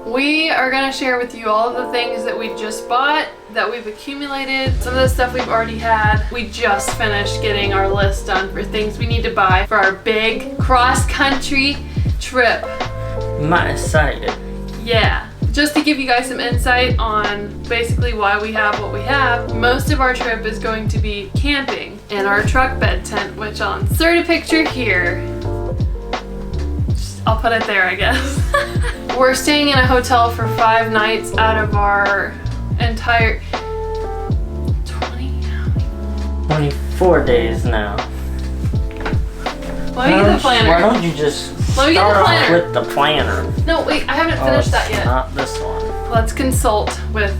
We are gonna share with you all of the things that we just bought, that we've accumulated, some of the stuff we've already had. We just finished getting our list done for things we need to buy for our big cross-country trip. I'm excited. Yeah. Just to give you guys some insight on basically why we have what we have, most of our trip is going to be camping in our truck bed tent, which I'll insert a picture here. I'll put it there, I guess. We're staying in a hotel for 5 nights out of our entire 24 days now. Let me get the planner. Why don't you just start off with the planner? No, wait, I haven't finished that yet. Not this one. Let's consult with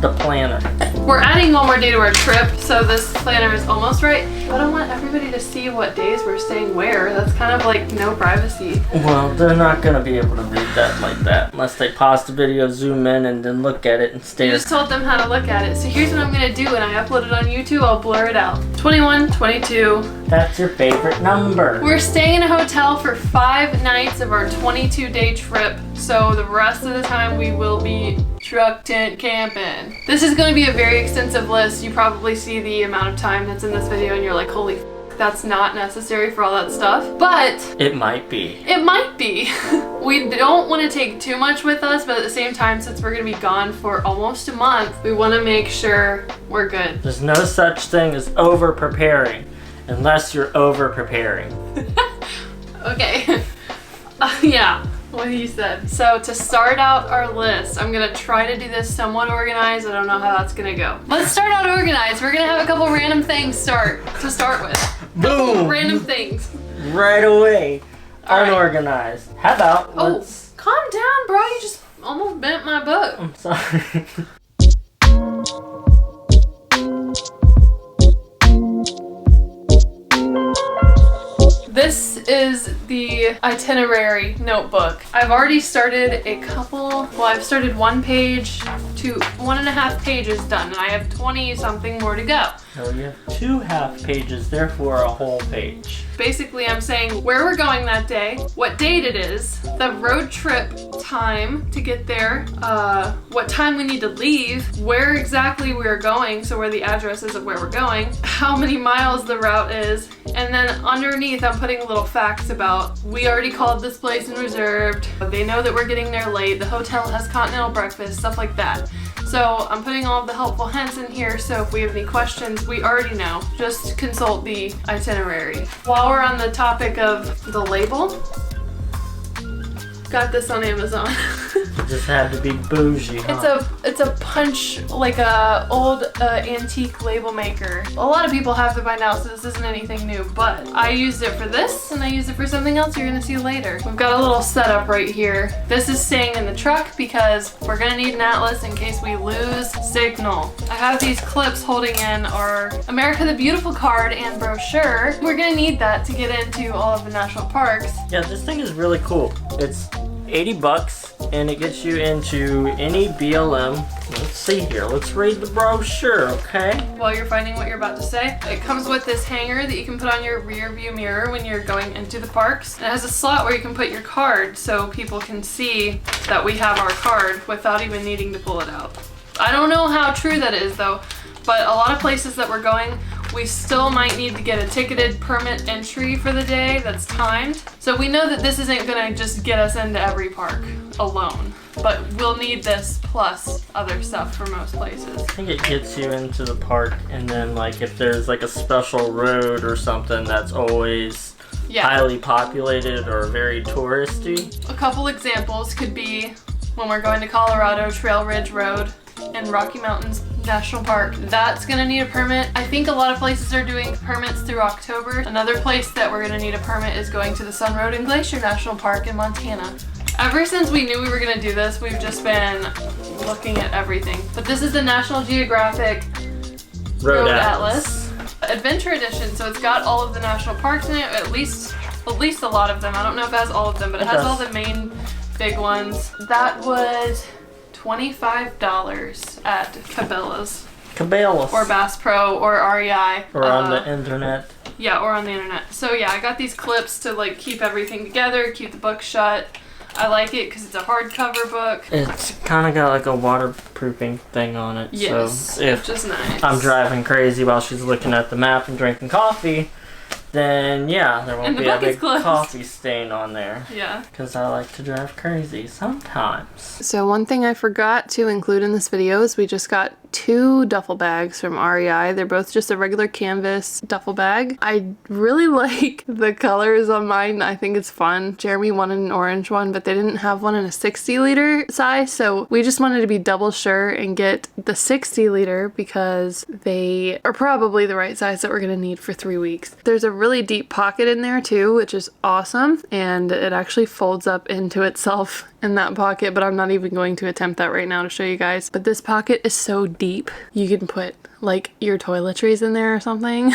the planner. We're adding one more day to our trip, so this planner is almost right. But I want everybody to see what days we're staying where. That's kind of like no privacy. Well, they're not going to be able to read that like that unless they pause the video, zoom in, and then look at it and stare. You just told them how to look at it. So here's what I'm going to do when I upload it on YouTube. I'll blur it out. 21, 22. That's your favorite number. We're staying in a hotel for 5 nights of our 22-day trip. So the rest of the time we will be truck tent camping. This is going to be a very extensive list. You probably see the amount of time that's in this video and you're like, holy f, that's not necessary for all that stuff. But it might be. It might be. We don't want to take too much with us, but at the same time, since we're going to be gone for almost a month, we want to make sure we're good. There's no such thing as over preparing unless you're over preparing. Okay. Yeah. What he said. So to start out our list, I'm gonna try to do this somewhat organized. I don't know how that's gonna go. Let's start out organized. We're gonna have a couple random things to start with. Boom! Random things. Right away. All unorganized. Right. How about let's... calm down, bro. You just almost bent my book. I'm sorry. This is the itinerary notebook. I've already started I've started 1 page to 1.5 pages done, and I have 20 something more to go. So you have 2 half pages, therefore a whole page. Basically, I'm saying where we're going that day, what date it is, the road trip time to get there, what time we need to leave, where exactly we're going, so where the address is of where we're going, how many miles the route is, and then underneath I'm putting little facts about we already called this place and reserved, they know that we're getting there late, the hotel has continental breakfast, stuff like that. So I'm putting all of the helpful hints in here, so if we have any questions, we already know. Just consult the itinerary. While we're on the topic of the label, got this on Amazon. It just had to be bougie, huh? It's a punch, like a old antique label maker. A lot of people have it by now, so this isn't anything new, but I used it for this and I used it for something else you're gonna see later. We've got a little setup right here. This is staying in the truck because we're gonna need an atlas in case we lose signal. I have these clips holding in our America the Beautiful card and brochure. We're gonna need that to get into all of the national parks. Yeah, this thing is really cool. It's $80 and it gets you into any BLM. Let's see here, let's read the brochure, okay? While you're finding what you're about to say, it comes with this hanger that you can put on your rear view mirror when you're going into the parks. And it has a slot where you can put your card so people can see that we have our card without even needing to pull it out. I don't know how true that is though, but a lot of places that we're going, we still might need to get a ticketed permit entry for the day that's timed. So we know that this isn't gonna just get us into every park alone, but we'll need this plus other stuff for most places. I think it gets you into the park, and then like if there's like a special road or something that's always highly populated or very touristy. A couple examples could be when we're going to Colorado, Trail Ridge Road and Rocky Mountains National Park. That's gonna need a permit. I think a lot of places are doing permits through October. Another place that we're gonna need a permit is going to the Sun Road and Glacier National Park in Montana. Ever since we knew we were gonna do this, we've just been looking at everything. But this is the National Geographic Road Atlas. Adventure Edition, so it's got all of the national parks in it, at least a lot of them. I don't know if it has all of them, but it has all the main big ones. That was $25 at Cabela's. Or Bass Pro or REI. Or on the internet. Yeah, or on the internet. So yeah, I got these clips to like keep everything together, keep the book shut. I like it because it's a hardcover book. It's kind of got like a waterproofing thing on it. Yes, so if which is nice. I'm driving crazy while she's looking at the map and drinking coffee, then yeah, there won't be a big coffee stain on there. Yeah. Because I like to drive crazy sometimes. So one thing I forgot to include in this video is we just got 2 duffel bags from REI. They're both just a regular canvas duffel bag. I really like the colors on mine. I think it's fun. Jeremy wanted an orange one, but they didn't have one in a 60-liter size, so we just wanted to be double sure and get the 60-liter because they are probably the right size that we're gonna need for 3 weeks. There's a really deep pocket in there too, which is awesome, and it actually folds up into itself in that pocket, but I'm not even going to attempt that right now to show you guys. But this pocket is so deep, you can put like your toiletries in there or something.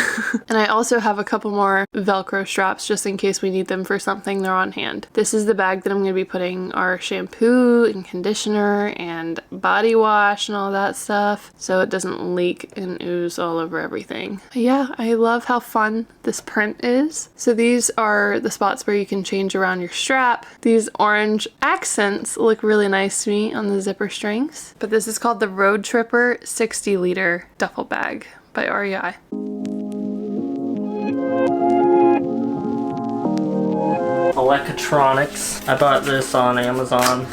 And I also have a couple more Velcro straps just in case we need them for something. They're on hand. This is the bag that I'm going to be putting our shampoo and conditioner and body wash and all that stuff so it doesn't leak and ooze all over everything. But yeah, I love how fun this print is. So these are the spots where you can change around your strap. These orange accents look really nice to me on the zipper strings. But this is called the Road Tripper 60-liter duffel bag by REI. Electronics. I bought this on Amazon.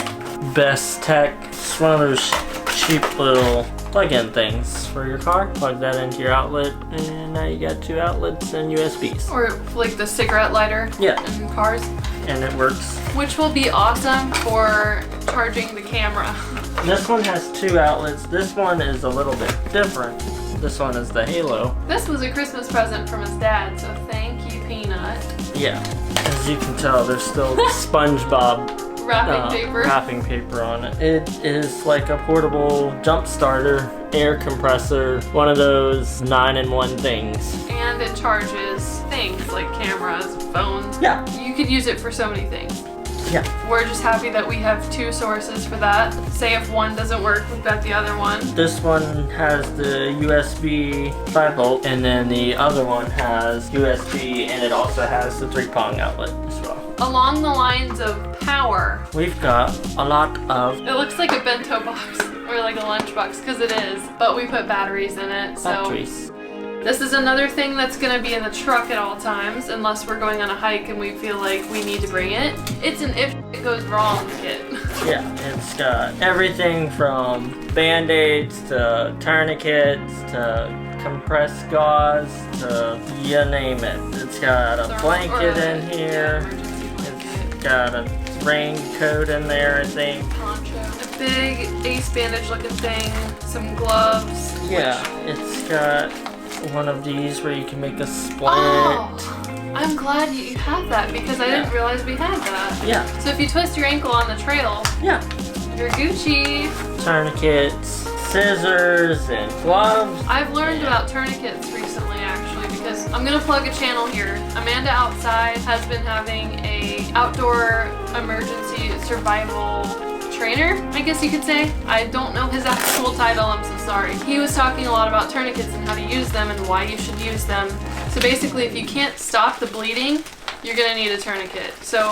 Best Tech. It's one of those cheap little plug-in things for your car. Plug that into your outlet and now you got 2 outlets and USBs. Or like the cigarette lighter in cars. And it works. Which will be awesome for charging the camera. This one has 2 outlets. This one is a little bit different. This one is the Halo. This was a Christmas present from his dad, so thank you, Peanut. Yeah. As you can tell, there's still SpongeBob wrapping paper on it. It is like a portable jump starter, air compressor, one of those 9-in-1 things. And it charges things like cameras, phones. Yeah. You could use it for so many things. Yeah. We're just happy that we have 2 sources for that. Say if one doesn't work, we've got the other one. This one has the USB 5-volt, and then the other one has USB, and it also has the 3-prong outlet as well. Along the lines of power, we've got a lot of... It looks like a bento box, or like a lunchbox, because it is, but we put batteries in it, so... Batteries. This is another thing that's going to be in the truck at all times, unless we're going on a hike and we feel like we need to bring it. It's an if it goes wrong kit. Yeah, it's got everything from Band-Aids to tourniquets to compressed gauze to you name it. It's got a blanket in here. It's got a raincoat in there, I think. Poncho. A big ace bandage looking thing. Some gloves. Yeah, it's got one of these where you can make a split. Oh, I'm glad you have that because I didn't realize we had that. Yeah. So if you twist your ankle on the trail, you're Gucci. Tourniquets, scissors, and gloves. I've learned about tourniquets recently actually because I'm gonna plug a channel here. Amanda Outside has been having a outdoor emergency survival trainer, I guess you could say. I don't know his actual title, I'm so sorry. He was talking a lot about tourniquets and how to use them and why you should use them. So basically, if you can't stop the bleeding, you're gonna need a tourniquet. So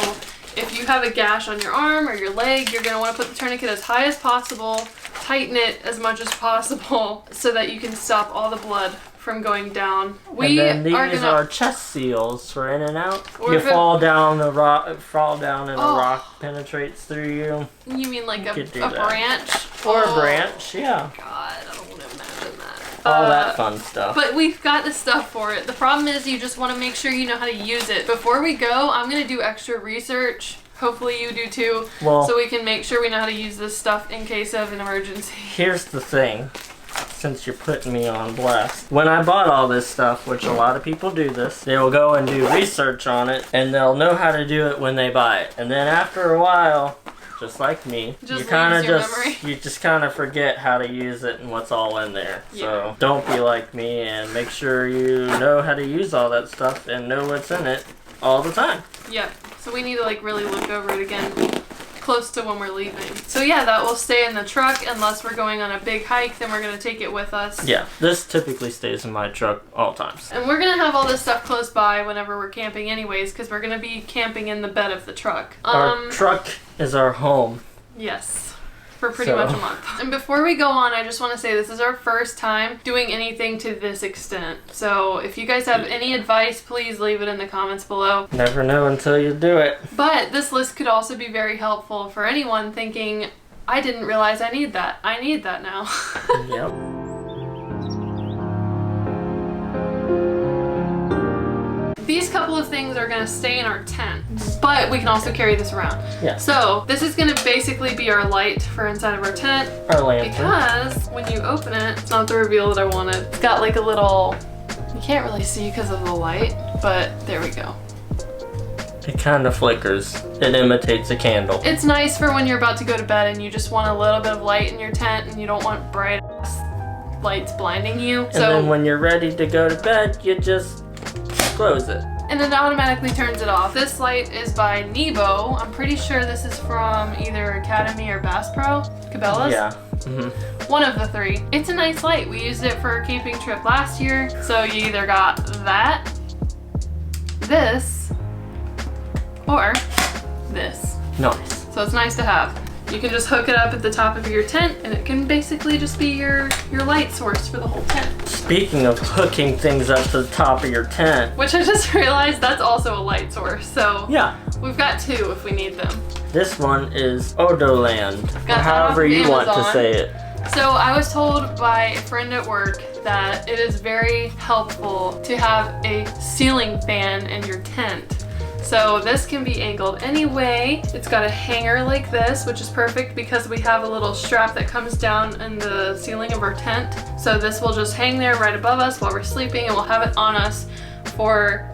if you have a gash on your arm or your leg, you're gonna wanna put the tourniquet as high as possible, tighten it as much as possible so that you can stop all the blood from going down. And then these are chest seals for in and out. You fall down the rock, and a rock penetrates through you. You mean like a branch? Or a branch, yeah. God, I don't want to imagine that. All that fun stuff. But we've got the stuff for it. The problem is you just want to make sure you know how to use it. Before we go, I'm going to do extra research. Hopefully you do too. Well, so we can make sure we know how to use this stuff in case of an emergency. Here's the thing. Since you're putting me on blast. When I bought all this stuff, which a lot of people do this, they'll go and do research on it and they'll know how to do it when they buy it. And then after a while, just like me, you just kind of forget how to use it and what's all in there. Yeah. So don't be like me and make sure you know how to use all that stuff and know what's in it all the time. Yep. So we need to like really look over it again. close to when we're leaving. So yeah, that will stay in the truck unless we're going on a big hike, then we're gonna take it with us. Yeah, this typically stays in my truck all times. And we're gonna have all this stuff close by whenever we're camping anyways, because we're gonna be camping in the bed of the truck. Our truck is our home. Yes. For pretty much a month. And before we go on, I just want to say this is our first time doing anything to this extent. So if you guys have any advice, please leave it in the comments below. Never know until you do it. But this list could also be very helpful for anyone thinking, I didn't realize I need that. I need that now. Yep. These couple of things are gonna stay in our tent, but we can also carry this around. Yeah. So this is gonna basically be our light for inside of our tent. Our lantern. Because when you open it, it's not the reveal that I wanted. It's got like a little, you can't really see because of the light, but there we go. It kind of flickers. It imitates a candle. It's nice for when you're about to go to bed and you just want a little bit of light in your tent and you don't want bright ass lights blinding you. And then when you're ready to go to bed, you just close it. And it automatically turns it off. This light is by Nebo. I'm pretty sure this is from either Academy or Bass Pro. Cabela's? Yeah. One of the three. It's a nice light. We used it for a camping trip last year. So you either got that, this, or this. Nice. So it's nice to have. You can just hook it up at the top of your tent and it can basically just be your light source for the whole tent. Speaking of hooking things up to the top of your tent. Which I just realized that's also a light source. So yeah, we've got two if we need them. This one is Odoland, or however you want to say it. So I was told by a friend at work that it is very helpful to have a ceiling fan in your tent. So this can be angled any way. It's got a hanger like this, which is perfect because we have a little strap that comes down in the ceiling of our tent. So this will just hang there right above us while we're sleeping and we'll have it on us for,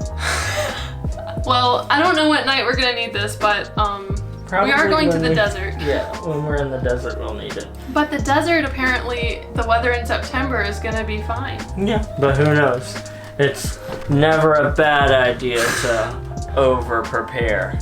well, I don't know what night we're gonna need this, but we are going to the desert. Yeah, when we're in the desert, we'll need it. But the desert, apparently, the weather in September is gonna be fine. Yeah, but who knows? It's never a bad idea to over-prepare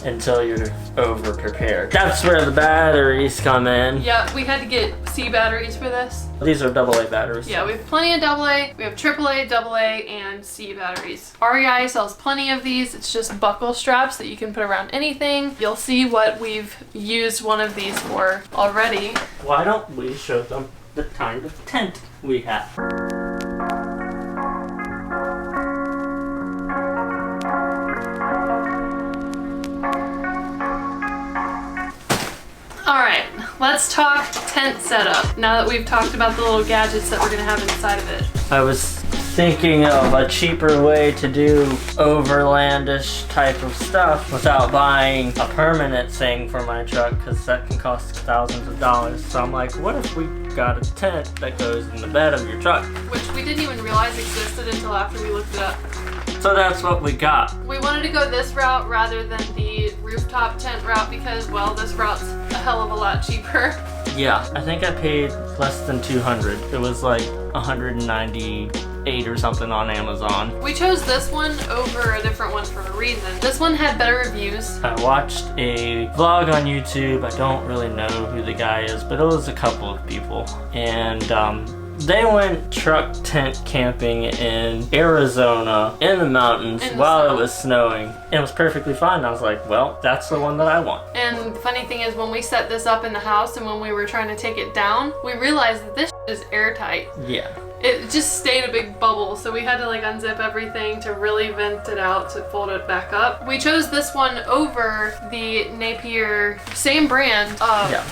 until you're over-prepared. That's where the batteries come in. Yeah, we had to get C batteries for this. These are AA batteries. Yeah, we have plenty of AA, we have AAA, AA, and C batteries. REI sells plenty of these. It's just buckle straps that you can put around anything. You'll see what we've used one of these for already. Why don't we show them the kind of tent we have? Alright, let's talk tent setup now that we've talked about the little gadgets that we're going to have inside of it. I was thinking of a cheaper way to do overlandish type of stuff without buying a permanent thing for my truck, because that can cost thousands of dollars. So I'm like, what if we got a tent that goes in the bed of your truck? Which we didn't even realize existed until after we looked it up. So that's what we got. We wanted to go this route rather than the rooftop tent route because, well, this route's a hell of a lot cheaper. Yeah, I think I paid less than $200. It was like $198 or something on Amazon. We chose this one over a different one for a reason. This one had better reviews. I watched a vlog on YouTube. I don't really know who the guy is, but it was a couple of people. And they went truck tent camping in Arizona in the mountains while it was snowing. And it was perfectly fine. I was like, well, that's the one that I want. And the funny thing is, when we set this up in the house and when we were trying to take it down, we realized that this is airtight. Yeah. It just stayed a big bubble, so we had to like unzip everything to really vent it out to fold it back up. We chose this one over the Napier, same brand.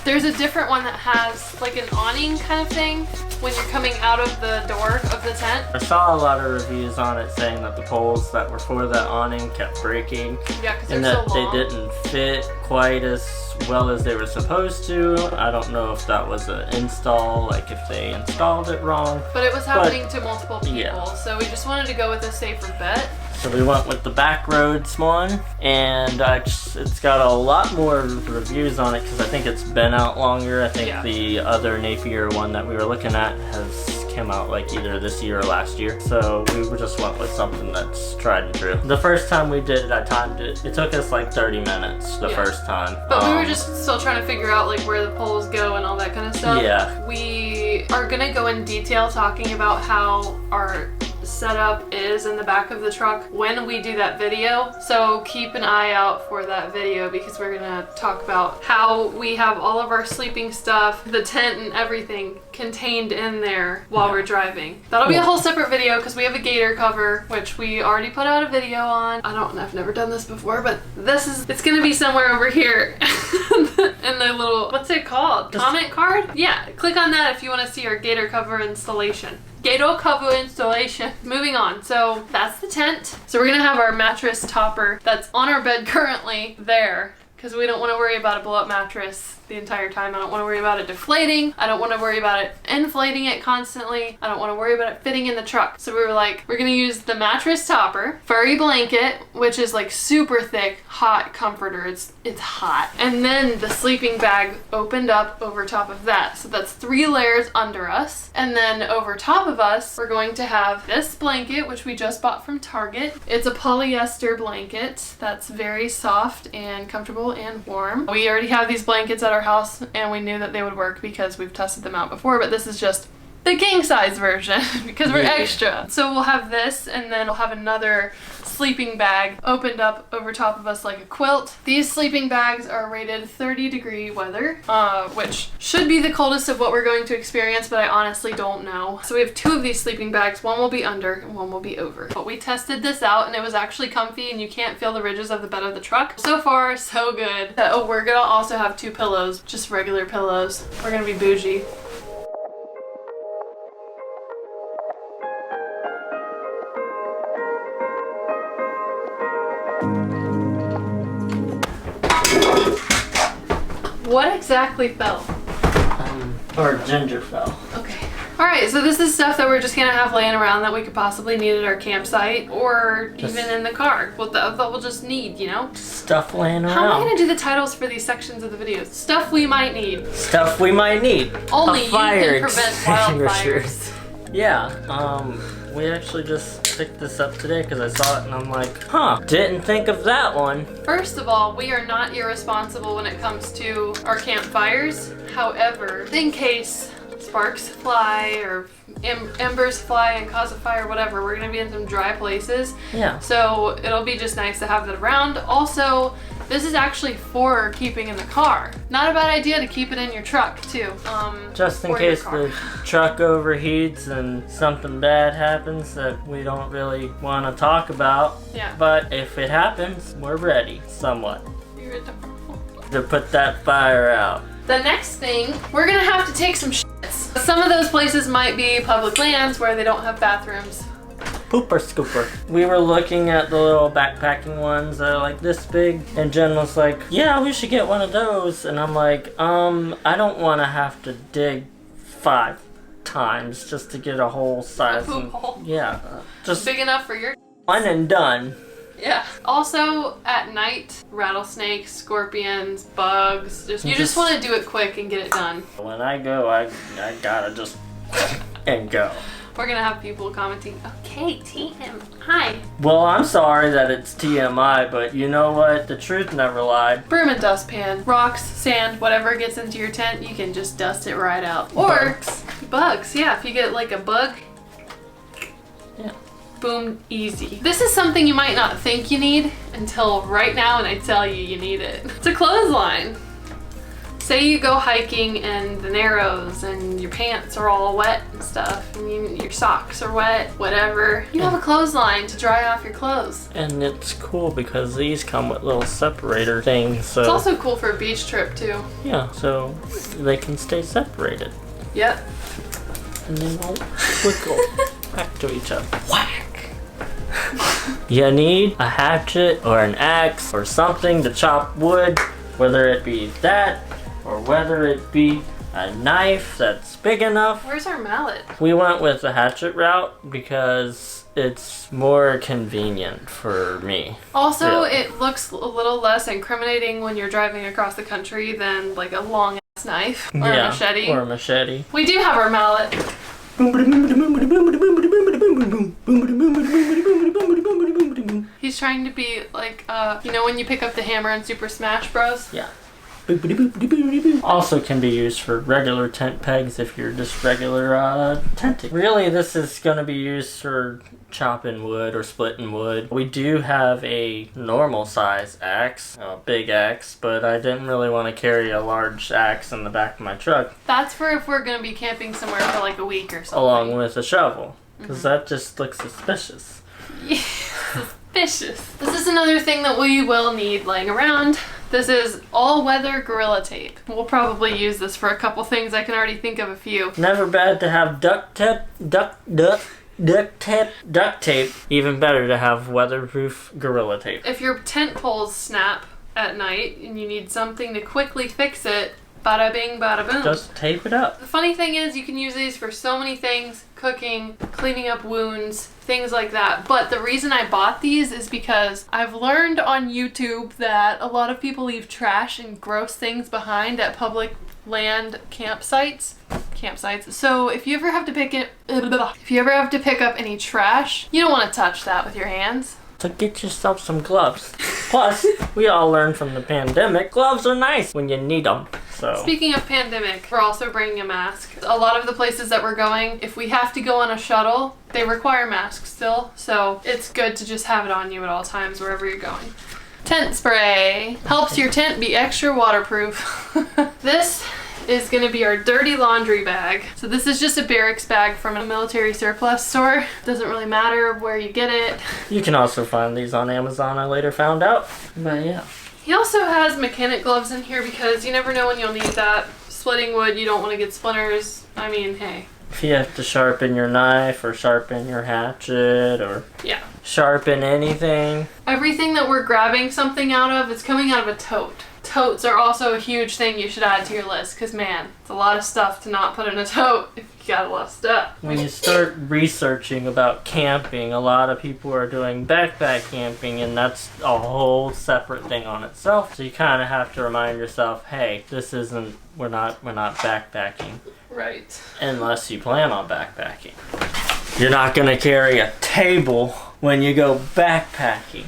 There's a different one that has like an awning kind of thing when you're coming out of the door of the tent. I saw a lot of reviews on it saying that the poles that were for that awning kept breaking. Yeah, because and they're that so long. they didn't fit quite as well as they were supposed to. I don't know if that was an install, like if they installed it wrong. But it was happening to multiple people, yeah. So we just wanted to go with a safer bet. So we went with the Backroads one, and it's got a lot more reviews on it because I think it's been out longer. I think the other Napier one that we were looking at has came out like either this year or last year. So we just went with something that's tried and true. The first time we did it, I timed it. It took us like 30 minutes the first time. But we were just still trying to figure out like where the poles go and all that kind of stuff. Yeah. We are gonna go in detail talking about how our setup is in the back of the truck when we do that video, so keep an eye out for that video because we're gonna talk about how we have all of our sleeping stuff, the tent and everything contained in there while we're driving. That'll be a whole separate video because we have a gator cover which we already put out a video on. I've never done this before, but it's gonna be somewhere over here in the little, what's it called? Comment card? Yeah, click on that if you want to see our gator cover installation. Gator cover installation. Moving on, so that's the tent. So we're gonna have our mattress topper that's on our bed currently there because we don't want to worry about a blow-up mattress the entire time. I don't want to worry about it deflating. I don't want to worry about it inflating it constantly. I don't want to worry about it fitting in the truck. So we were like, we're gonna use the mattress topper, furry blanket, which is like super thick, hot comforter. It's hot. And then the sleeping bag opened up over top of that. So that's 3 layers under us. And then over top of us, we're going to have this blanket, which we just bought from Target. It's a polyester blanket that's very soft and comfortable and warm. We already have these blankets at our house and we knew that they would work because we've tested them out before, but this is just the king size version because we're extra. So we'll have this and then we'll have another sleeping bag opened up over top of us like a quilt. These sleeping bags are rated 30-degree weather, which should be the coldest of what we're going to experience, but I honestly don't know. So we have 2 of these sleeping bags. One will be under and one will be over. But we tested this out and it was actually comfy and you can't feel the ridges of the bed of the truck. So far, so good. Oh, we're gonna also have 2 pillows, just regular pillows. We're gonna be bougie. What exactly fell? Or ginger fell. Okay. Alright, so this is stuff that we're just gonna have laying around that we could possibly need at our campsite or even in the car. That we'll just need, you know? Stuff laying around. How am I gonna do the titles for these sections of the videos? Stuff we might need. Stuff we might need. Only you can prevent wildfires. Yeah, we actually just picked this up today because I saw it and I'm like, huh, didn't think of that one. First of all, we are not irresponsible when it comes to our campfires. However, in case sparks fly or embers fly and cause a fire, whatever, we're gonna be in some dry places. Yeah. So it'll be just nice to have that around. Also, this is actually for keeping in the car. Not a bad idea to keep it in your truck too. Just in case the truck overheats and something bad happens that we don't really want to talk about. Yeah. But if it happens, we're ready, somewhat, You're adorable. to put that fire out. The next thing, we're gonna have to take some shits. Some of those places might be public lands where they don't have bathrooms. Pooper scooper. We were looking at the little backpacking ones that are like this big, and Jen was like, yeah, we should get one of those. And I'm like, I don't want to have to dig 5 times just to get a whole size. A poop hole. Yeah, just Big enough for your one and done. Yeah. Also, at night, rattlesnakes, scorpions, bugs. You just want to do it quick and get it done. When I go, I gotta just and go. We're gonna have people commenting, okay, TMI. Well, I'm sorry that it's TMI, but you know what? The truth never lied. Broom and dustpan, rocks, sand, whatever gets into your tent, you can just dust it right out. Or bugs, yeah. If you get like a bug, yeah. Boom, easy. This is something you might not think you need until right now when I tell you you need it. It's a clothesline. Say you go hiking in the Narrows and your pants are all wet and stuff, and your socks are wet, whatever. You have a clothesline to dry off your clothes. And it's cool because these come with little separator things, so... It's also cool for a beach trip too. Yeah, so they can stay separated. Yep. And they won't wiggle back to each other. Whack! You need a hatchet or an axe or something to chop wood, whether it be that or whether it be a knife that's big enough. Where's our mallet? We went with the hatchet route because it's more convenient for me. Also, really. It looks a little less incriminating when you're driving across the country than like a long ass knife or a machete. Or a machete. We do have our mallet. He's trying to be like, you know when you pick up the hammer in Super Smash Bros? Yeah. Also can be used for regular tent pegs if you're just regular tenting. Really, this is going to be used for chopping wood or splitting wood. We do have a normal size axe, a big axe, but I didn't really want to carry a large axe in the back of my truck. That's for if we're going to be camping somewhere for like a week or something. Along with a shovel, because that just looks suspicious. Yeah, suspicious. This is another thing that we will need laying around. This is all-weather Gorilla Tape. We'll probably use this for a couple things. I can already think of a few. Never bad to have duct tape. Even better to have weatherproof Gorilla Tape. If your tent poles snap at night and you need something to quickly fix it, bada bing, bada boom. Just tape it up. The funny thing is you can use these for so many things. Cooking, cleaning up wounds, things like that. But the reason I bought these is because I've learned on YouTube that a lot of people leave trash and gross things behind at public land campsites. So if you ever have to pick up any trash, you don't want to touch that with your hands. So get yourself some gloves. Plus, we all learned from the pandemic, gloves are nice when you need them. So. Speaking of pandemic, we're also bringing a mask. A lot of the places that we're going, if we have to go on a shuttle, they require masks still. So it's good to just have it on you at all times wherever you're going. Tent spray helps your tent be extra waterproof. This is going to be our dirty laundry bag. So this is just a barracks bag from a military surplus store. Doesn't really matter where you get it. You can also find these on Amazon, I later found out. But yeah. He also has mechanic gloves in here because you never know when you'll need that. Splitting wood, you don't want to get splinters. I mean, hey. If you have to sharpen your knife or sharpen your hatchet or sharpen anything. Everything that we're grabbing something out of is coming out of a tote. Totes are also a huge thing you should add to your list because, man, it's a lot of stuff to not put in a tote if you got a lot of stuff. When you start researching about camping, a lot of people are doing backpack camping, and that's a whole separate thing on itself. So you kind of have to remind yourself, hey, this isn't, we're not backpacking. Right. Unless you plan on backpacking. You're not going to carry a table when you go backpacking.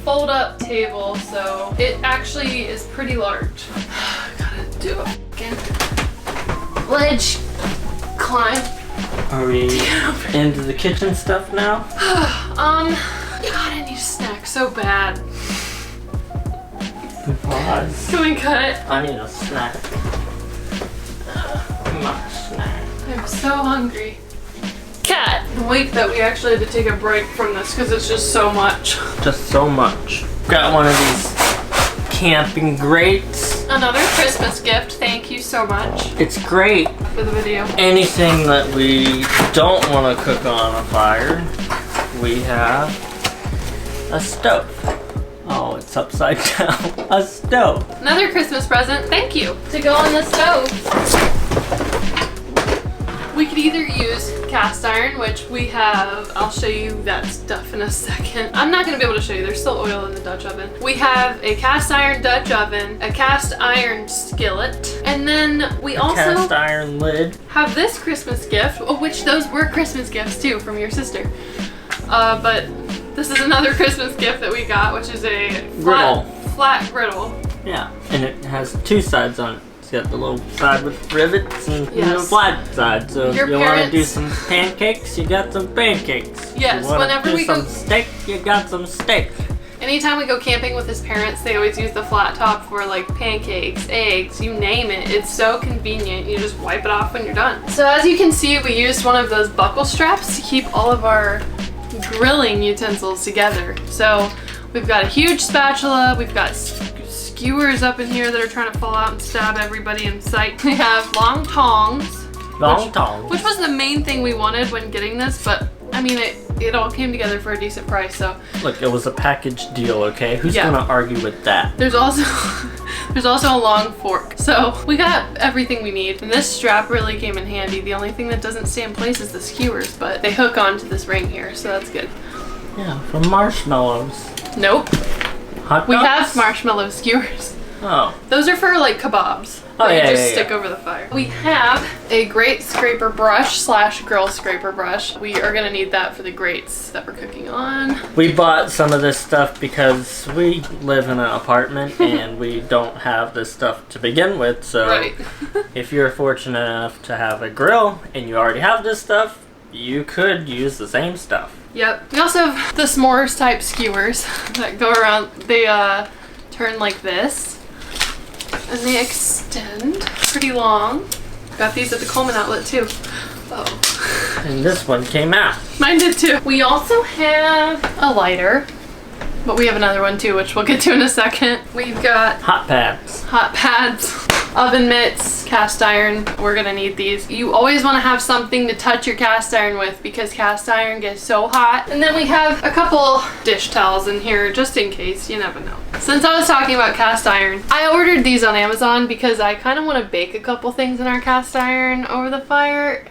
Fold-up table, so it actually is pretty large. Gotta do a fucking ledge climb. Are we into the kitchen stuff now? God, I need a snack so bad. Pause. Can we cut it? I need a snack. My snack. I'm so hungry. Cat! The week that we actually had to take a break from this because it's just so much. Just so much. Got one of these camping grates. Another Christmas gift. Thank you so much. It's great. For the video. Anything that we don't want to cook on a fire, we have a stove. Oh, it's upside down. A stove. Another Christmas present. Thank you. To go on the stove. We could either use cast iron, which we have. I'll show you that stuff in a second. I'm not gonna be able to show you, there's still oil in the Dutch oven. We have a cast iron Dutch oven, a cast iron skillet, and then we also cast iron lid. Have this Christmas gift, which those were Christmas gifts too from your sister. But this is another Christmas gift that we got, which is a flat griddle. Yeah, and it has two sides on it. It's got the little side with rivets and the flat side. So if you want to do some pancakes, you got some pancakes. Yes, whenever we go some steak, you got some steak. Anytime we go camping with his parents, they always use the flat top for like pancakes, eggs, you name it. It's so convenient. You just wipe it off when you're done. So as you can see, we used one of those buckle straps to keep all of our grilling utensils together. So we've got a huge spatula, we've got skewers up in here that are trying to fall out and stab everybody in sight. We have long tongs. Long tongs. Which was the main thing we wanted when getting this, but I mean, it all came together for a decent price. So look, it was a package deal, okay? Who's gonna argue with that? There's also there's also a long fork. So we got everything we need. And this strap really came in handy. The only thing that doesn't stay in place is the skewers, but they hook onto this ring here, so that's good. Yeah, from marshmallows. Nope. Hot dogs? We have marshmallow skewers. Oh. Those are for like kebabs. Oh, yeah, just stick over the fire. We have a grate scraper brush slash grill scraper brush. We are gonna need that for the grates that we're cooking on. We bought some of this stuff because we live in an apartment and we don't have this stuff to begin with. So right. If you're fortunate enough to have a grill and you already have this stuff, you could use the same stuff. Yep. We also have the s'mores type skewers that go around. They turn like this. And they extend pretty long. Got these at the Coleman outlet too. Oh. And this one came out. Mine did too. We also have a lighter, but we have another one too, which we'll get to in a second. We've got hot pads, oven mitts, cast iron. We're gonna need these. You always want to have something to touch your cast iron with because cast iron gets so hot. And then we have a couple dish towels in here just in case, you never know. Since I was talking about cast iron, I ordered these on Amazon because I kind of want to bake a couple things in our cast iron over the fire.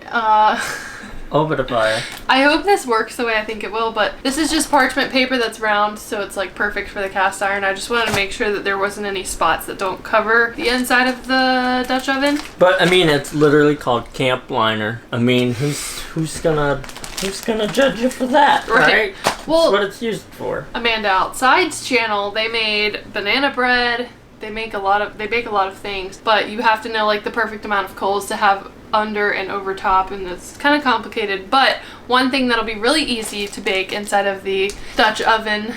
Over the fire. I hope this works the way I think it will, but this is just parchment paper that's round, so it's like perfect for the cast iron. I just wanted to make sure that there wasn't any spots that don't cover the inside of the Dutch oven. But I mean, it's literally called camp liner. I mean, who's gonna judge you for that, right? Well, that's what it's used for. Amanda Outside's channel, they made banana bread. They bake a lot of things, but you have to know like the perfect amount of coals to have under and over top, and it's kind of complicated. But one thing that'll be really easy to bake inside of the Dutch oven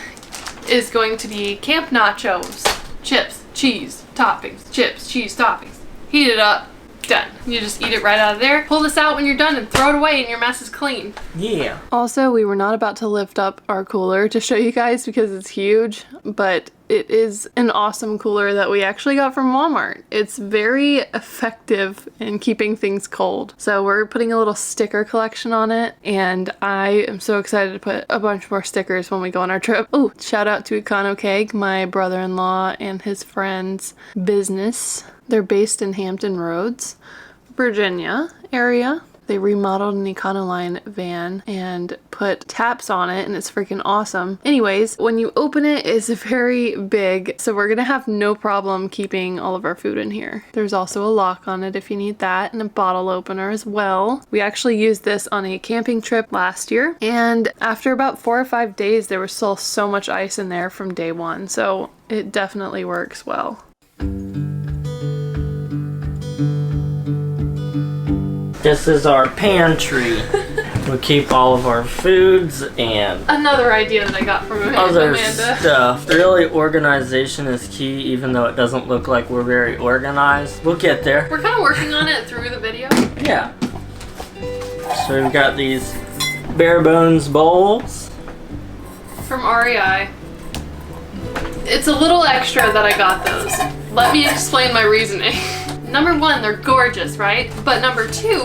is going to be camp nachos. Chips, cheese, toppings, chips, cheese, toppings. Heat it up, done. You just eat it right out of there. Pull this out when you're done and throw it away and your mess is clean. Yeah. Also, we were not about to lift up our cooler to show you guys because it's huge, but it is an awesome cooler that we actually got from Walmart. It's very effective in keeping things cold. So we're putting a little sticker collection on it, and I am so excited to put a bunch more stickers when we go on our trip. Oh, shout out to Econo Cake, my brother-in-law and his friend's business. They're based in Hampton Roads, Virginia area. They remodeled an Econoline van and put taps on it, and it's freaking awesome. Anyways, when you open it, it's very big, so we're gonna have no problem keeping all of our food in here. There's also a lock on it if you need that, and a bottle opener as well. We actually used this on a camping trip last year, and after about 4 or 5 days, there was still so much ice in there from day one, so it definitely works well. This is our pantry. We keep all of our foods and another idea that I got from other Amanda. Stuff. Really, organization is key, even though it doesn't look like we're very organized. We'll get there. We're kind of working on it through the video. Yeah. So we've got these bare bones bowls. From REI. It's a little extra that I got those. Let me explain my reasoning. Number one, they're gorgeous, right? But number two,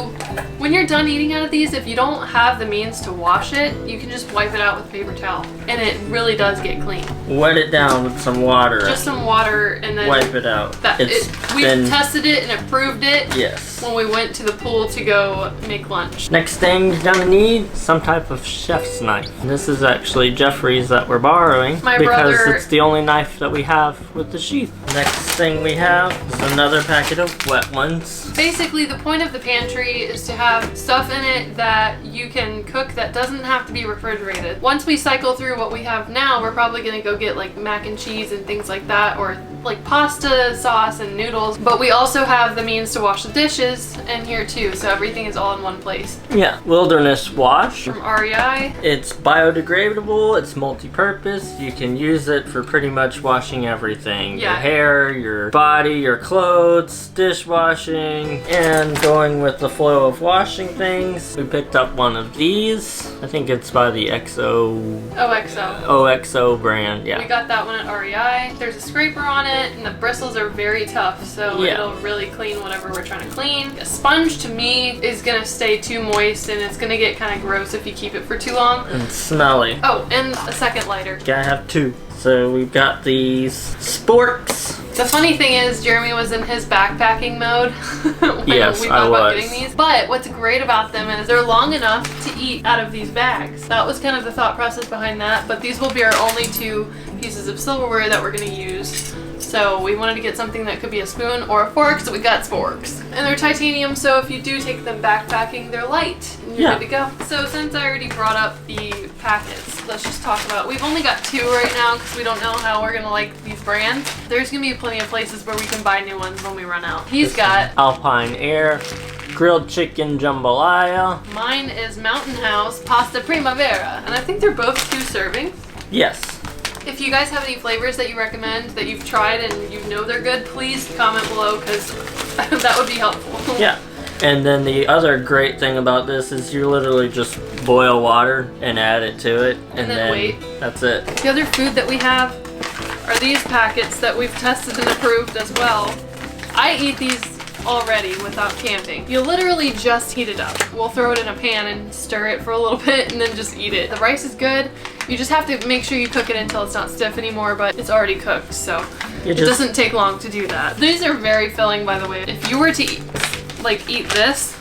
when you're done eating out of these, if you don't have the means to wash it, you can just wipe it out with a paper towel. And it really does get clean. Wet it down with some water. Just some water and then wipe it out. We tested it and it proved it. Yes. When we went to the pool to go make lunch. Next thing you're gonna need, some type of chef's knife. This is actually Jeffrey's that we're borrowing because it's the only knife that we have with the sheath. Next thing we have is another packet of wet ones. Basically, the point of the pantry is to have stuff in it that you can cook that doesn't have to be refrigerated. Once we cycle through what we have now, we're probably gonna go get like mac and cheese and things like that, or like pasta sauce and noodles. But we also have the means to wash the dishes in here too, so everything is all in one place. Yeah, Wilderness Wash. From REI. It's biodegradable, it's multi-purpose. You can use it for pretty much washing everything. Yeah. Your hair, your body, your clothes, dishwashing, and going with the flow of washing things. We picked up one of these. I think it's by the XO. Oh, OXO. OXO brand, We yeah. got that one at REI. There's a scraper on it, and the bristles are very tough, so Yeah. it'll really clean whatever we're trying to clean. A sponge, to me, is gonna stay too moist, and it's gonna get kind of gross if you keep it for too long. And smelly. Oh, and a second lighter. Gotta have two. So we've got these Sporks. The funny thing is, Jeremy was in his backpacking mode when Yes, we I thought about was. getting these. But what's great about them is they're long enough to eat out of these bags. That was kind of the thought process behind that. But these will be our only 2 pieces of silverware that we're going to use. So we wanted to get something that could be a spoon or a fork, so we got sporks. And they're titanium, so if you do take them backpacking, they're light. And you're Yeah. good to go. So since I already brought up the packets, let's just talk about, we've only got 2 right now because we don't know how we're gonna like these brands. There's gonna be plenty of places where we can buy new ones when we run out. He's got, Alpine Air, grilled chicken jambalaya. mine is Mountain House Pasta Primavera, and I think they're both 2 servings. Yes. If you guys have any flavors that you recommend that you've tried and you know they're good, please comment below because that would be helpful. Yeah. And then the other great thing about this is you literally just boil water and add it to it. And then wait. That's it. The other food that we have are these packets that we've tested and approved as well. I eat these already without camping. You literally just heat it up. We'll throw it in a pan and stir it for a little bit and then just eat it. The rice is good. You just have to make sure you cook it until it's not stiff anymore, but it's already cooked, so it doesn't take long to do that. These are very filling, by the way. If you were to eat this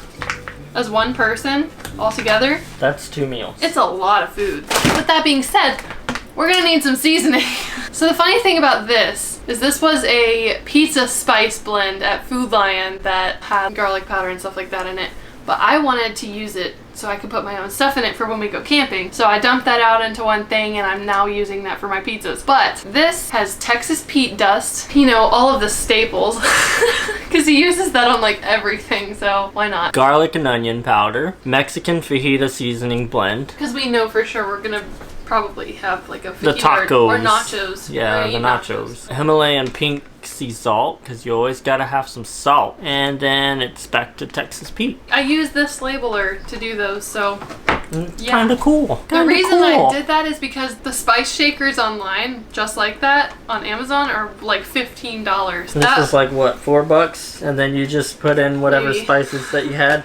as one person all together, That's 2 meals. it's a lot of food. With that being said, we're gonna need some seasoning. So the funny thing about this is this was a pizza spice blend at Food Lion that had garlic powder and stuff like that in it. But I wanted to use it so I could put my own stuff in it for when we go camping. So I dumped that out into one thing and I'm now using that for my pizzas. But this has Texas peat dust, you know, all of the staples, because he uses that on like everything, so why not? Garlic and onion powder, Mexican fajita seasoning blend. Because we know for sure we're gonna probably have like a The fajita tacos. or nachos. Yeah, right? the nachos. Himalayan pink sea salt, because you always gotta have some salt. And then it's back to Texas peat. I use this labeler to do those, so yeah. Kinda cool. The Kinda reason cool. I did that is because the spice shakers online, just like that, on Amazon are like $15. This is like what, $4? And then you just put in whatever Maybe. spices that you had.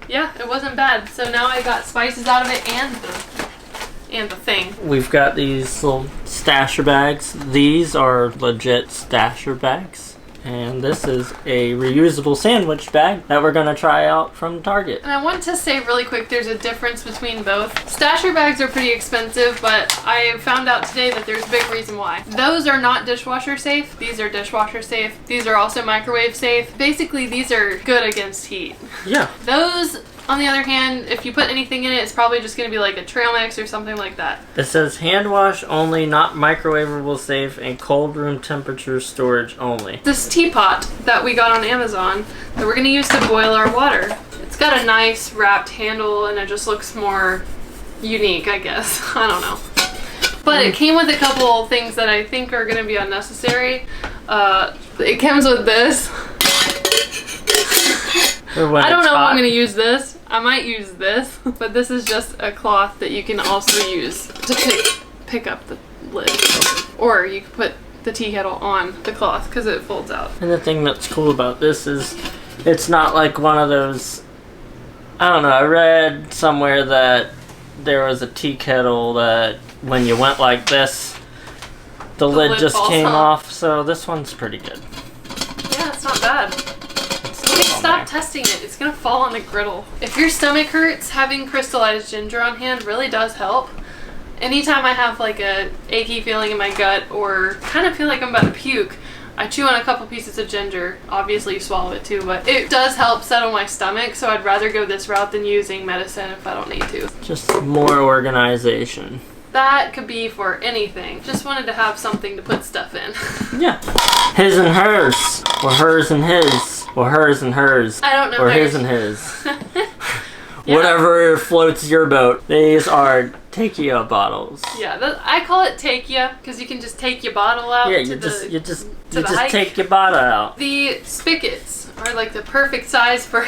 Yeah, it wasn't bad. So now I got spices out of it and the thing. We've got these little stasher bags. These are legit stasher bags. And this is a reusable sandwich bag that we're gonna try out from Target. And I want to say really quick, there's a difference between both. Stasher bags are pretty expensive, but I found out today that there's a big reason why. Those are not dishwasher safe. These are dishwasher safe. These are also microwave safe. Basically, these are good against heat. Yeah. Those, on the other hand, if you put anything in it, it's probably just going to be like a trail mix or something like that. It says hand wash only, not microwavable safe, and cold room temperature storage only. This teapot that we got on Amazon that we're going to use to boil our water, it's got a nice wrapped handle and it just looks more unique, I guess. I don't know. But it came with a couple things that I think are going to be unnecessary. It comes with this. I don't know if I'm going to use this. I might use this, but this is just a cloth that you can also use to pick up the lid. Or you can put the tea kettle on the cloth because it folds out. And the thing that's cool about this is it's not like one of those, I don't know, I read somewhere that there was a tea kettle that when you went like this, the lid just falls came off. off, so this one's pretty good. Yeah, it's not bad. Stop testing it. It's gonna fall on the griddle. If your stomach hurts, having crystallized ginger on hand really does help. Anytime I have like a achy feeling in my gut or kind of feel like I'm about to puke, I chew on a couple pieces of ginger. Obviously you swallow it too, but it does help settle my stomach, so I'd rather go this route than using medicine if I don't need to. Just more organization. That could be for anything. Just wanted to have something to put stuff in. Yeah. His and hers. Or hers and his. Or hers and hers. I don't know. Or his and his. Whatever floats your boat. These are tequila bottles. Yeah, I call it take ya because you can just take your bottle out. Yeah, to you the just take your bottle out. The spigots are like the perfect size for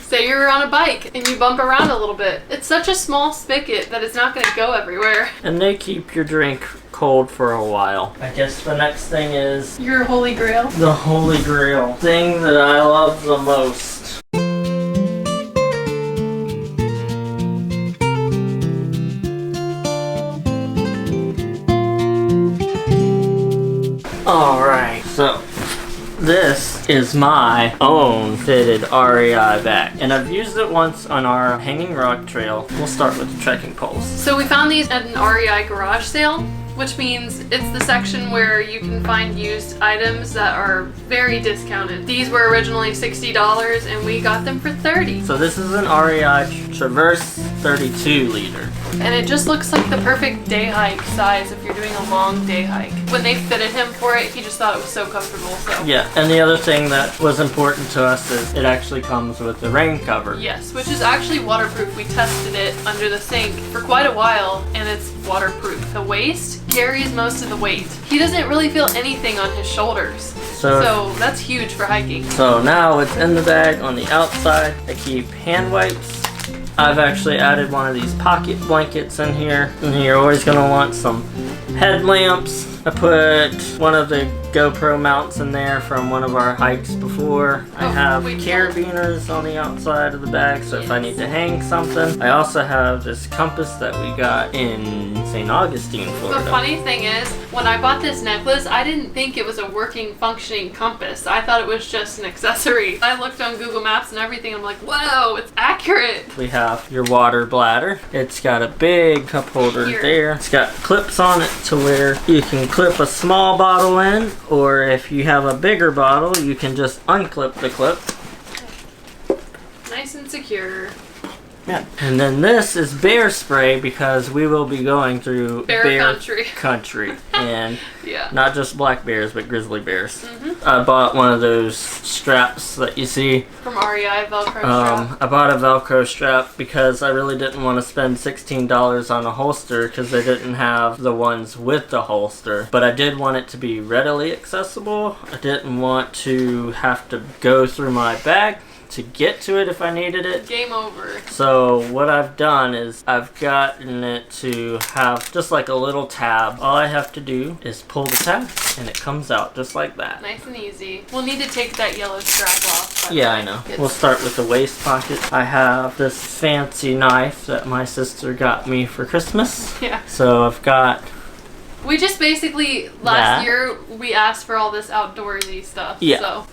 Say you're on a bike and you bump around a little bit. It's such a small spigot that it's not going to go everywhere. And they keep your drink cold for a while. I guess the next thing is Your holy grail. the holy grail. Thing that I love the most. Alright, so this is my own fitted REI bag, and I've used it once on our hanging rock trail. We'll start with the trekking poles. So we found these at an REI garage sale, which means it's the section where you can find used items that are very discounted. These were originally $60 and we got them for $30. So this is an REI Traverse 32 liter. And it just looks like the perfect day hike size if you're doing a long day hike. When they fitted him for it, he just thought it was so comfortable. So Yeah, and the other thing that was important to us is it actually comes with the rain cover. yes, which is actually waterproof. We tested it under the sink for quite a while and it's waterproof. The waist carries most of the weight. He doesn't really feel anything on his shoulders. So that's huge for hiking. So now it's in the bag on the outside. I keep hand wipes. I've actually added one of these pocket blankets in here. And you're always gonna want some headlamps. I put one of the GoPro mounts in there from one of our hikes before. I have carabiners on the outside of the bag, so if I need to hang something. I also have this compass that we got in St. Augustine, Florida. The funny thing is, when I bought this necklace, I didn't think it was a working, functioning compass. I thought it was just an accessory. I looked on Google Maps and everything. I'm like, whoa, it's accurate. We have your water bladder. It's got a big cup holder there. It's got clips on it to where you can clip a small bottle in, or if you have a bigger bottle, you can just unclip the clip. Nice and secure. Yeah. And then this is bear spray because we will be going through Bear country. And Yeah. not just black bears, but grizzly bears. I bought one of those straps that you see. From REI Velcro strap. I bought a Velcro strap because I really didn't want to spend $16 on a holster because they didn't have the ones with the holster. But I did want it to be readily accessible. I didn't want to have to go through my bag to get to it if I needed it. Game over. So what I've done is I've gotten it to have just like a little tab. All I have to do is pull the tab and it comes out just like that. Nice and easy. We'll need to take that yellow strap off. Yeah, I know. We'll start with the waist pocket. I have this fancy knife that my sister got me for Christmas. Yeah. So I've got... We just basically, last year, we asked for all this outdoorsy stuff. Yeah. So.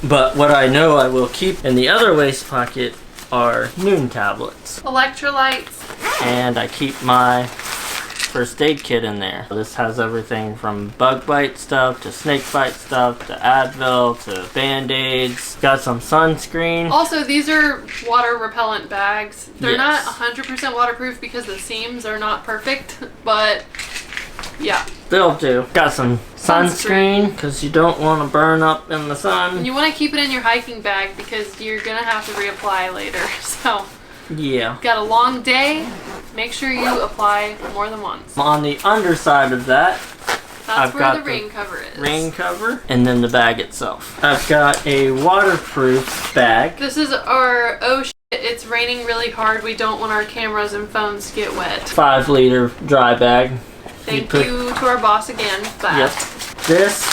But what I know I will keep in the other waist pocket are Noon tablets. Electrolytes. And I keep my first aid kit in there. This has everything from bug bite stuff to snake bite stuff to Advil to Band-Aids. Got some sunscreen. Also, these are water repellent bags. They're Yes. not 100% waterproof because the seams are not perfect, but yeah. They'll do. Got some sunscreen because you don't want to burn up in the sun. You want to keep it in your hiking bag because you're going to have to reapply later. So, Yeah. got a long day. Make sure you apply more than once. On the underside of that, That's I've where got the the rain cover is. rain cover, and then the bag itself. I've got a waterproof bag. This is our, oh shit, it's raining really hard. We don't want our cameras and phones to get wet. 5-liter dry bag. Thank you to our boss again for that. Yep. This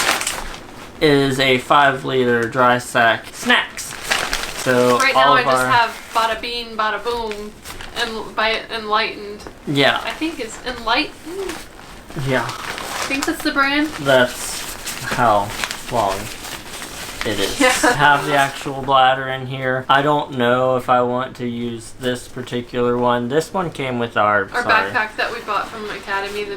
is a 5-liter dry sack snacks. So Right all now I of just our, have bada bean, bada boom, and by enlightened. yeah, I think it's enlightened. yeah. I think that's the brand. That's how long it is. Yeah. Have the actual bladder in here. I don't know if I want to use this particular one. This one came with our Backpack that we bought from Academy, the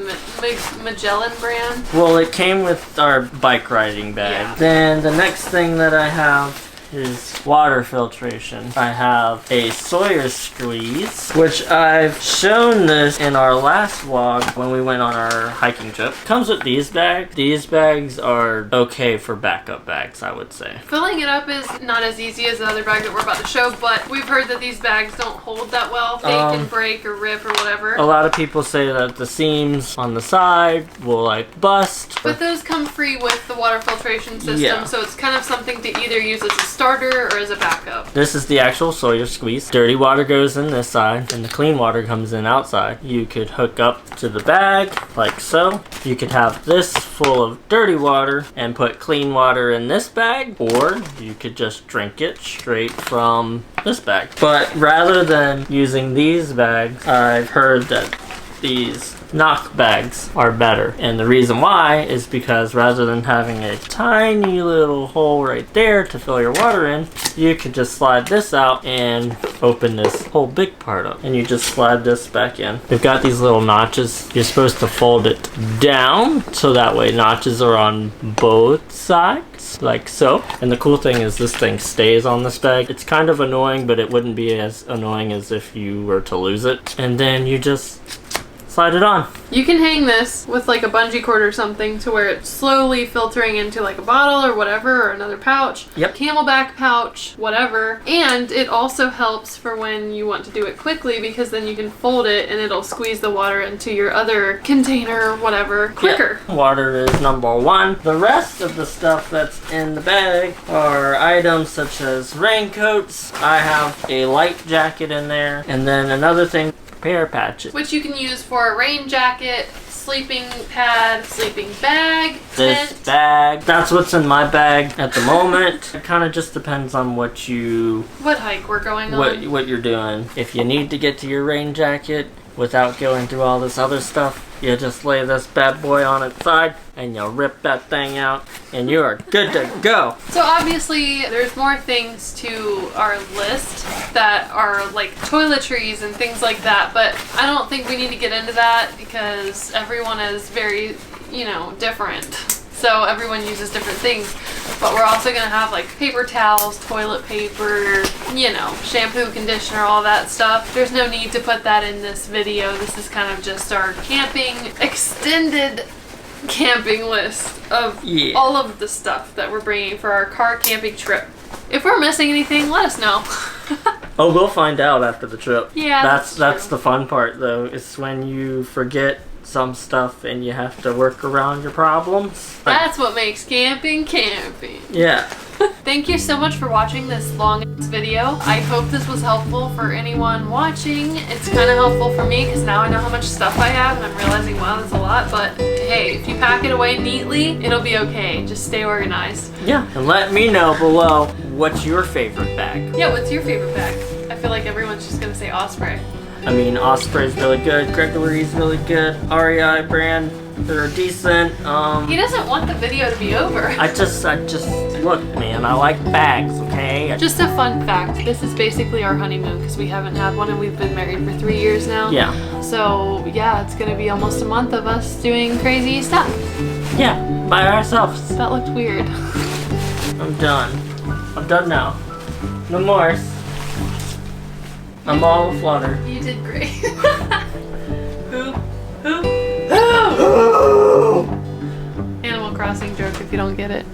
Magellan brand. Well, it came with our bike riding bag. Yeah. Then the next thing that I have is water filtration. I have a Sawyer squeeze, which I've shown this in our last vlog when we went on our hiking trip. Comes with these bags. These bags are okay for backup bags, I would say. Filling it up is not as easy as the other bag that we're about to show, but we've heard that these bags don't hold that well. They can break or rip or whatever. A lot of people say that the seams on the side will like bust. But those come free with the water filtration system, Yeah. so it's kind of something to either use as a starter or as a backup? This is the actual Sawyer squeeze. Dirty water goes in this side and the clean water comes in outside. You could hook up to the bag like so. You could have this full of dirty water and put clean water in this bag, or you could just drink it straight from this bag. But rather than using these bags, I've heard that these knock bags are better, and the reason why is because rather than having a tiny little hole right there to fill your water in, you could just slide this out and open this whole big part up, and you just slide this back in. They've got these little notches. You're supposed to fold it down so that way notches are on both sides like so, and the cool thing is this thing stays on this bag. It's kind of annoying, but it wouldn't be as annoying as if you were to lose it. And then you just slide it on. You can hang this with like a bungee cord or something to where it's slowly filtering into like a bottle or whatever, or another pouch. Yep. Camelback pouch, whatever. And it also helps for when you want to do it quickly, because then you can fold it and it'll squeeze the water into your other container or whatever quicker. Yep. Water is number one. The rest of the stuff that's in the bag are items such as raincoats. I have a light jacket in there, and then another thing, pear patches, which you can use for a rain jacket, sleeping pad, sleeping bag, this tent. bag. That's what's in my bag at the moment. It kind of just depends on what hike we're going on. What you're doing. If you need to get to your rain jacket without going through all this other stuff, you just lay this bad boy on its side and you rip that thing out and you are good to go. So obviously there's more things to our list that are like toiletries and things like that, but I don't think we need to get into that because everyone is very, different. So everyone uses different things, but we're also gonna have like paper towels, toilet paper, shampoo, conditioner, all that stuff. There's no need to put that in this video. This is kind of just our extended camping list of all of the stuff that we're bringing for our car camping trip. If we're missing anything, let us know. Oh, we'll find out after the trip. Yeah, that's the fun part though. It's when you forget some stuff and you have to work around your problems. That's what makes camping camping. Yeah. Thank you so much for watching this long video. I hope this was helpful for anyone watching. It's kind of helpful for me because now I know how much stuff I have and I'm realizing, wow, that's a lot. But hey, if you pack it away neatly, it'll be okay. Just stay organized. Yeah, and let me know below what's your favorite bag. Yeah, what's your favorite bag? I feel like everyone's just gonna say Osprey. I mean, Osprey's really good, Gregory's really good, REI brand, they're decent. He doesn't want the video to be over. I just look, man, I like bags, okay? Just a fun fact, this is basically our honeymoon because we haven't had one and we've been married for 3 years now. Yeah. So yeah, it's gonna be almost a month of us doing crazy stuff. Yeah, by ourselves. That looked weird. I'm done. I'm done now. No more. I'm all aflutter. You did great. Who? Animal Crossing joke if you don't get it.